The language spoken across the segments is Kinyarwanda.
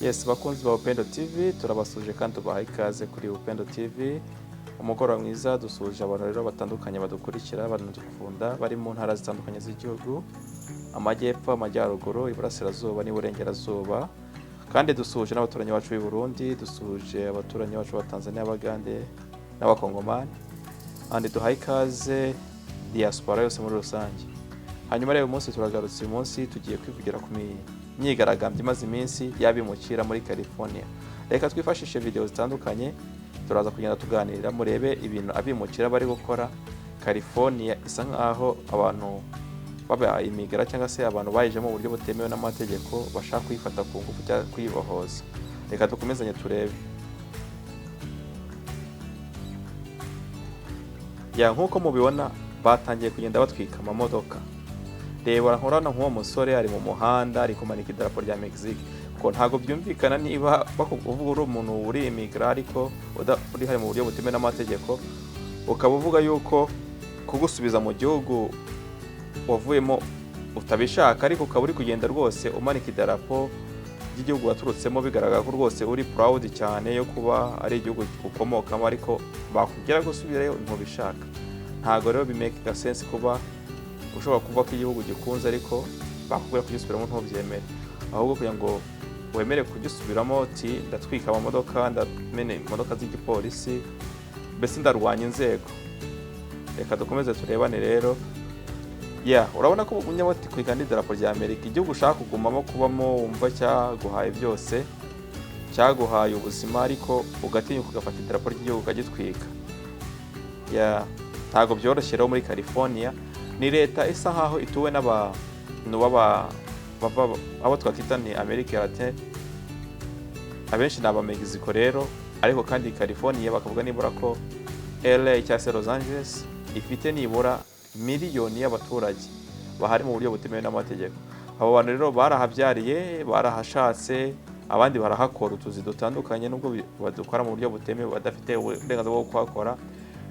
Yes, bakunzi ba Upendo TV turabasuje kandi tubaha ikaze kuri Upendo TV. Umugoroba mwiza dusuje abantu rero batandukanye badukurikira banadukunda bari mu ntara zitandukanye z'igihugu, amajyepfo, amajyaruguru, iburasirazuba n'iburengerazuba. Kandi dusuje n'abaturanyi bacu b'i Burundi, dusuje abaturanyi bacu ba Tanzania, Abagande n'Abakongomani. Kandi duhaye ikaze diaspora yose muri rusange. Hanyuma rero umunsi turagarutse uyu munsi tugiye kwivugira ku myigaragambyo imaze iminsi y'abimukira muri California. Reka twifashishe video zitandukanye turaza kugenda tuganirira murebe ibintu abimukira bari gukora. California isa nkaho abantu baba imigara cyangwa se abantu bayije mu buryo butemewe n'amategeko bashaka kwifata ku ngufu cyangwa kwibohoza. Reka dukomezanye turebe. Nkuko mubibona batangiye kugenda batwika amamodoka. Reba nkorana nk'uwo musore ari mu muhanda ari kumanika idarapo rya Mexique, ko ntago byumvikana niba uvuga uri umuntu uri immigrant ariko uri hari mu buryo butemewe n'amategeko, ukaba uvuga yuko kugusubiza mu gihugu wavuyemo utabishaka, ariko ukaba uri kugenda rwose umanika idarapo ry'igihugu waturutsemo, bigaragara ko rwose uri proud cyane yo kuba ari igihugu ukomokamo, ariko bakubwira gusubirayo ntubishaka. Ntago rero bimeka sense kuba ushobora kuva ko igihugu gikunze ariko bakubwira kugisubiramo ntubyemere, ahubwo kugira ngo wemere kugisubiramo uti ndatwika amamodoka, ndamene imodoka z'igipolisi, mbese ndarwanya inzego. Reka dukomeze turebane rero. Urabona ko unyabati kwigana idarapo rya Amerika, igihugu ushaka kugumamo kubamo wumva cyaguhaye byose, cyaguhaye ubuzima, ariko ugatinyuka ugafata idarapo ry'igihugu ukagitwika. Ntago byoroshye rero muri California. Ni leta isa nkaho ituwe n'abantu abo twakita ni Amerika Latine, abenshi ni Aba-Mexico rero, ariko kandi California bakavuga nibura ko LA cyangwa se Los Angeles ifite nibura miliyoni y'abaturage bahari mu buryo butemewe n'amategeko. Abo bantu rero barahabyariye, barahashatse, abandi barahakora utuzi dutandukanye nubwo badukora mu buryo butemewe, badafite uburenganzira bwo kuhakora.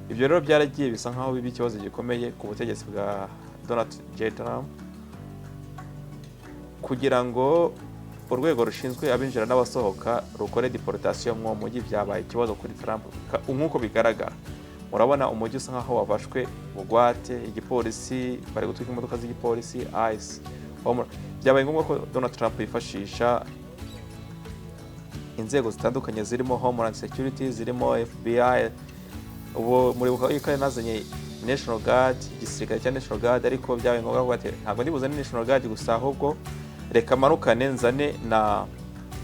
Ibyo rero byaragiye bisa nkaho bibi ikibazo gikomeye ku butegetsi bwa Donald J. Trump, kugira ngo urwego rushinzwe abinjira n'abasohoka rukore deportation mu mujyi. Byabaye ikibazo kuri Trump nk'uko bigaragara. Murabona umujyi usa nkaho wafashwe bugwate, igipolisi bari gutwika imodoka z'igipolisi ICE. Byabaye ngombwa ko Donald Trump yifashisha inzego zitandukanye zirimo Homeland Security, zirimo FBI. Ubu muri buka nazanye National Guard, igisirikare cya National Guard, ariko byabaye ngombwa ko ntabwo ndibuzane National Guard gusa, ahubwo reka marukane nzane na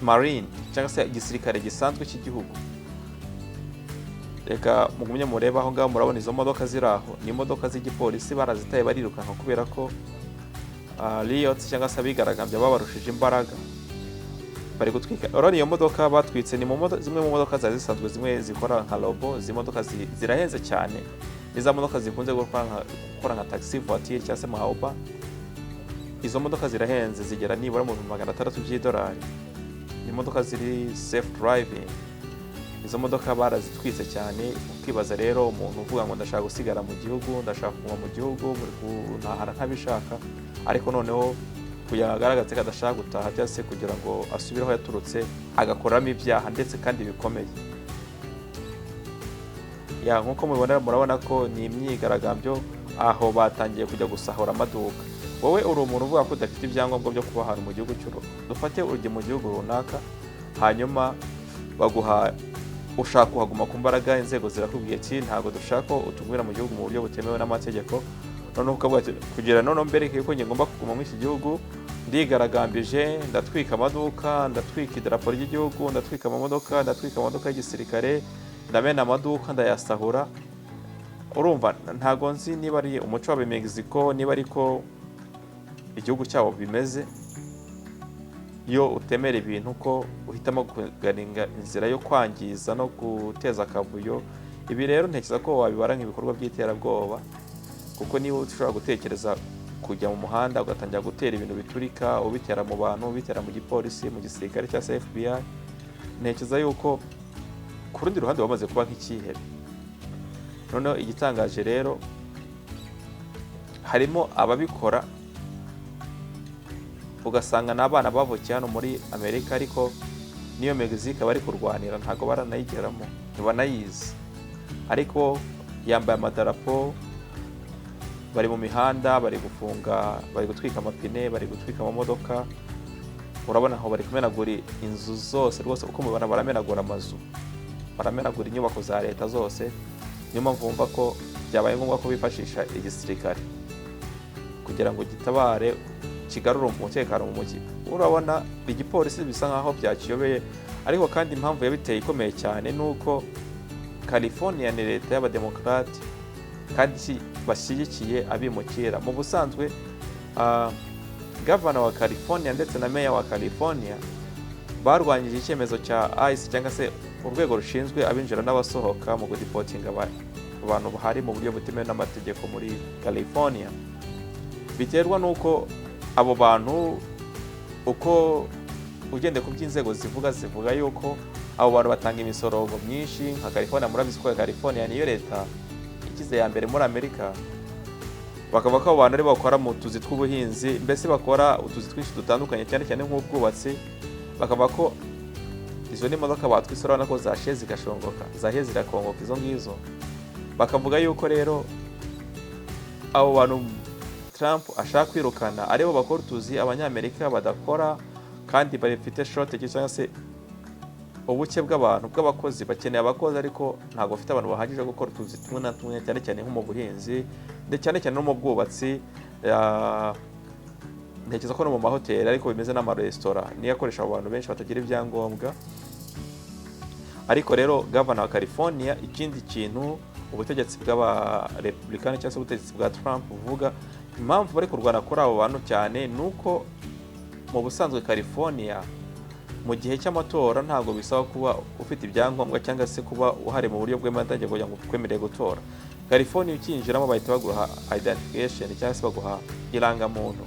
Marine cyangwa se igisirikare gisanzwe cy'igihugu. Reka mugumye mureba aho ngaho, murabona izo modoka ziraho ni imodoka z'igipolisi, barazitaye barirukanka kubera ko riots cyangwa se abigaragambya babarushije imbaraga, bari gutwika. Urabona iyo modoka batwitse ni zimwe mu modoka zari zisanzwe, zimwe zikora nka robo. Izi modoka zirahenze cyane, iza modoka zikunze gukora nka taxi voiture cyangwa se Uber. Izo modoka zirahenze, zigera nibura mu $600 by'idolari. Ni modoka ziri safe driving. Izo modoka barazitwitse cyane. Ukibaza rero umuntu uvuga ngo ndashaka gusigara mu gihugu, ndashaka kuva mu gihugu, muri kuntahara ntabishaka, ariko noneho kuyagaragaza ko adashaka gutaha cyangwa se kugira ngo asubire aho yaturutse, agakoramo ibyaha ndetse kandi bikomeye. Nkuko murabona ko ni imyigaragambyo, aho batangiye kujya gusahura amaduka. Wowe uri umuntu uvuga ko udafite ibyangombwa byo kuba ahantu mu gihugu cy'uru, dufate urujye mu gihugu runaka, hanyuma baguha ushaka kuhaguma ku mbaraga, inzego zirakubwiye ati ntabwo dushaka ko utugwira mu gihugu mu buryo butemewe n'amategeko. Noneho ukavuga kugira noneho mbereke yuko njye ngomba kuguma muri iki gihugu, ndigaragambije, ndatwika amaduka, ndatwika idarapo ry'igihugu, ndatwika amamodoka, ndatwika amamodoka y'igisirikare, ndamena amaduka, ndayasahura. Urumva ntago nzi niba ari umuco wa Mexico, niba ariko igihugu cyabo bimeze. Iyo utemera ibintu ko uhitamo kugaringa inzira yo kwangiza no guteza akavuyo, ibi rero ntekereza ko wabibara nk'ibikorwa by'iterabwoba, kuko niba ushobora gutekereza kujya mu muhanda ugatangira gutera ibintu biturika, ubitera mu bantu, ubitera mu gipolisi, mu gisirikare cyangwa se FBI, ntekereza yuko ku rundi ruhande bamaze kuba nk'ikihebe. Noneho igitangaje rero, harimo ababikora ugasanga n'abana bavukiye hano muri Amerika, ariko niyo Mexique bari kurwanira ntago baranayigeramo ntibanayizi, ariko yambaye amadarapo, bari mu mihanda, bari gufunga, bari gutwika amapine, bari gutwika amamodoka. Urabona aho bari kumenagura inzu zose rwose, uko mubibona baramenagura amazu, baramenagura inyubako za leta zose. Niyo mpamvu bumva ko byabaye ngombwa ko bifashisha igisirikare kugira ngo gitabare kigarure umutekano mu mujyi. Urabona igipolisi bisa nkaho byakiyobeye, ariko kandi impamvu yabiteye ikomeye cyane nuko California ni leta y'abademokrate kandi bashyigikiye abimukira. Mu busanzwe Governor wa California ndetse na Mayor wa California barwanyije icyemezo cya ICE cyangwa se urwego rushinzwe abinjira n'abasohoka mu gudipotinga abantu bahari mu buryo butemewe n'amategeko muri California. Biterwa nuko abo bantu, uko ugende ku by'inzego zivuga yuko abo bantu batanga imisoro myinshi nka California. Murabizi ko California niyo leta ikize ya mbere muri Amerika, bakaba ko abo bantu ari bakora mu tuzi tw'ubuhinzi, mbese bakora utuzi twinshi dutandukanye cyane cyane nk'ubwubatsi. Bakaba ko izo n'imodoka batwisora nako zashe zigashongoka, zahe zirakongoka izo ngizo. Bakavuga yuko rero abo bantu Trump ashaka kwirukana aribo bakora utuzi abanyamerika badakora, kandi bafite shortage cyangwa se ubuke bw'abakozi. Bakeneye abakozi ariko ntabwo bafite abantu bahagije gukora utuzi tumwe na tumwe, cyane cyane nko mu buhinzi ndetse cyane cyane no mu bwubatsi. Ntekereza ko no mu mahoteli ariko bimeze n'amaresitora niyo akoresha abantu benshi batagira ibyangombwa. Ariko rero Governor wa California, ikindi kintu ubutegetsi bw'abarepublikani cyangwa se ubutegetsi bwa Trump buvuga, impamvu bari kurwana kuri abo bantu cyane nuko mu busanzwe California mu gihe cy'amatora ntabwo bisaba kuba ufite ibyangombwa cyangwa se kuba uhari mu buryo bw'amategeko kugira ngo ukwemerere gutora. California ukinjiramo bahita baguha identification cyangwa se baguha irangamuntu.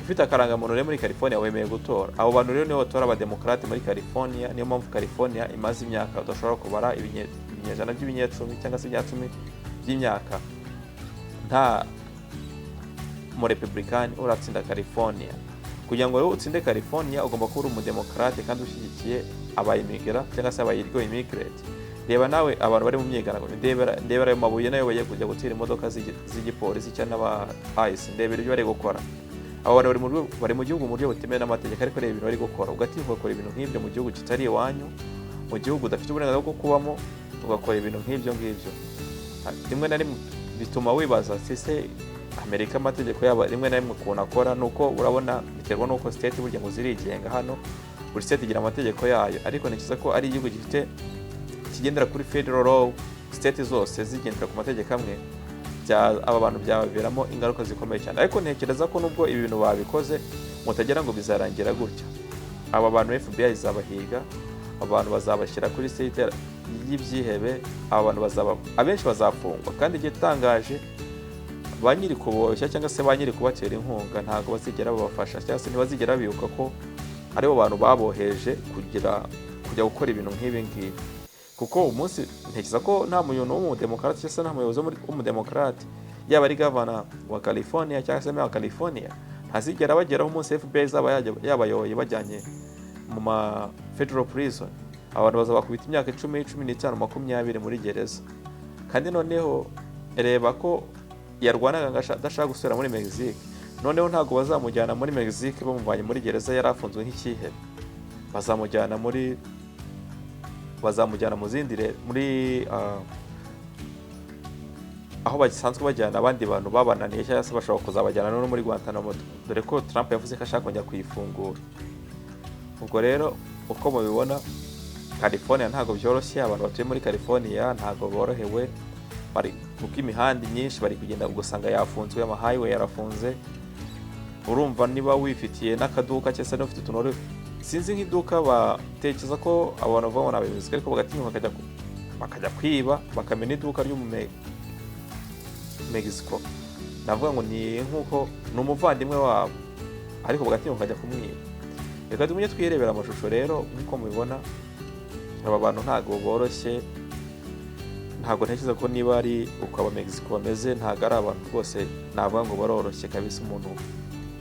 Ufite akarangamuntu rero muri California wemeye gutora. Abo bantu rero nibo batora abademokrate muri California. Niyo mpamvu California imaze imyaka udashobora kubara ibinyejana by'ibinyecumi cyangwa se ibyacumi by'imyaka nta mu republican uratsinda California. Kugira ngo rero utsinde California ugomba kuba umudemokrate kandi ushyigikiye abayimigra cyangwa se abayirgo immigrant. Reba nawe abantu bari mu myigaragambyo, ndebera ayo mabuye nayo bagiye kujya gutira imodoka z'igipolisi cyangwa n'aba ICE, ndebera ibyo bari gukora. Abo bantu bari mu gihugu mu buryo butemewe n'amategeko, ariko reba ibintu bari gukora. Ugatinya ugakora ibintu nk'ibyo mu gihugu kitari iwanyu, mu gihugu udafite uburenganzira bwo kubamo, ugakora ibintu nk'ibyo ngibyo. Rimwe na rimwe bituma wibaza se Amerika amategeko yaba rimwe na rimwe ukuntu akora. Nuko urabona biterwa nuko state burya ngo zirigenga hano, buri state igira amategeko yayo, ariko ntekereza ko ari igihugu gifite kigendera kuri federal law. State zose zigendera ku mategeko amwe, aba bantu byabaviramo ingaruka zikomeye cyane. Ariko ntekereza ko nubwo ibi bintu babikoze mutagira ngo bizarangira gutya. Aba bantu FBI izabahiga, abantu bazabashyira kuri state y'ibyihebe, abantu abenshi bazafungwa. Kandi igitangaje, ba nyiri kuboshya cyangwa se ba nyiri kubatera inkunga ntabwo bazigera babafasha, cyangwa se ntibazigera bibuka ko aribo bantu baboheje kujya gukora ibintu nk'ibi ngibi. Kuko umunsi ntekereza ko nta muntu w'umudemokrate cyangwa se nta muyobozi w'umudemokrate, yaba ari Governor wa California cyangwa se Mayor wa California, ntazigera bageraho umunsi FBI zaba yabayoboye bajyanye mu ma federal prison. Abantu bazabakubita imyaka 10, 15, 20 muri gereza. Kandi noneho reba ko yarwanaga adashaka gusubira muri Mexique, noneho ntabwo bazamujyana muri Mexique bamuvanye muri gereza yari afunzwe nk'ikihebe. Bazamujyana mu zindi muri aho basanzwe bajyana abandi bantu babananiye, cyangwa se bashobora kuzabajyana no muri Guantanamo, dore ko Trump yavuze ko ashaka kongera kuyifungura. Ubwo rero uko mubibona California ntabwo byoroshye, abantu batuye muri California ntabwo borohewe. Kuko imihanda myinshi bari kugenda gusanga yafunzwe, ama highway yarafunze. Urumva niba wifitiye n'akaduka cyangwa se n'ufite utuntu sinzi nk'iduka, batekereza ko abantu bava mu abayobozi ariko bagatinyuka bakajya kwiba, bakamena iduka ryo mu Mexico. Navuga ngo ni nk'uko ni umuvandimwe wabo, ariko bagatinyuka bakajya kumwiba. Reka tumenye twirebera amashusho rero nk'uko mubibona. Aba bantu ntabwo boroshye, ntabwo ntekereza ko niba ari uko aba Mexico bameze ntabwo ari abantu rwose navuga ngo baroroshye kabisa. Umuntu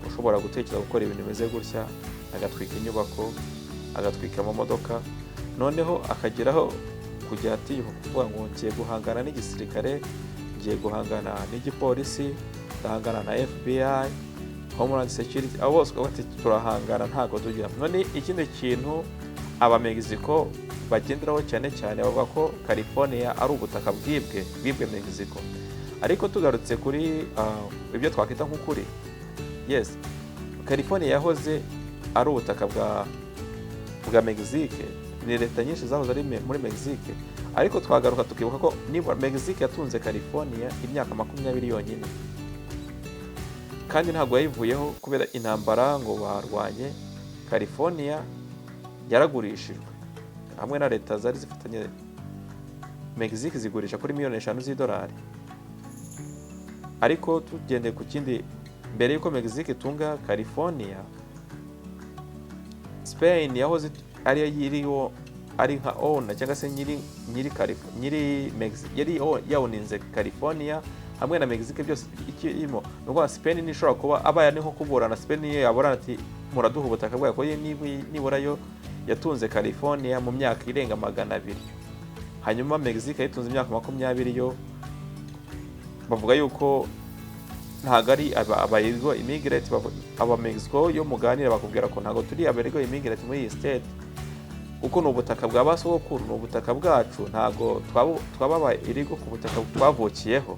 ushobora gutekereza gukora ibintu bimeze gutya, agatwika inyubako, agatwika amamodoka, noneho akageraho kujya atinyuka kuvuga ngo ngiye guhangana n'igisirikare, ngiye guhangana n'igipolisi, ndahangana na FBI, Homeland Security, abo bose bati turahangana ntago tujya. None ikindi kintu aba Mexico bagenderaho cyane bavuga ko California ari ubutaka bwibwe Mexico. Ariko tugarutse kuri ibyo twakwita nk'ukuri, yes, California yahoze ari ubutaka bwa Mexique, ni leta nyinshi zahoze ari muri Mexique, ariko twagaruka tukibuka ko niba Mexique yatunze California imyaka 20 yonyine, kandi ntabwo yayivuyeho kubera intambara ngo barwanye. California yaragurishijwe hamwe na leta zari zifatanye, Mexique zigurisha kuri $5 million. Ariko tugendeye ku kindi, mbere yuko Mexique itunga California, Spain yahoze ari nka owner cyangwa se nyiri Mexique, yari yawuninze California hamwe na Mexique byose ikirimo. Nubwo Spain nishobora kuba abaya niho kuburana, Spain yaborana ati muraduha ubutaka bwayo, ko nibura yo yatunze California mu myaka irenga 200. Hanyuma Mexique yatunze imyaka 20 yo bavuga yuko ntago ari abayirgo immigrant, aba Mexico yo muganira bakubwira ko ntago turi abayirgo immigrant muri iyi state, uko ni ubutaka bwa basogokuru, ni ubutaka bwacu, ntago twaba irigo ku butaka twavukiyeho.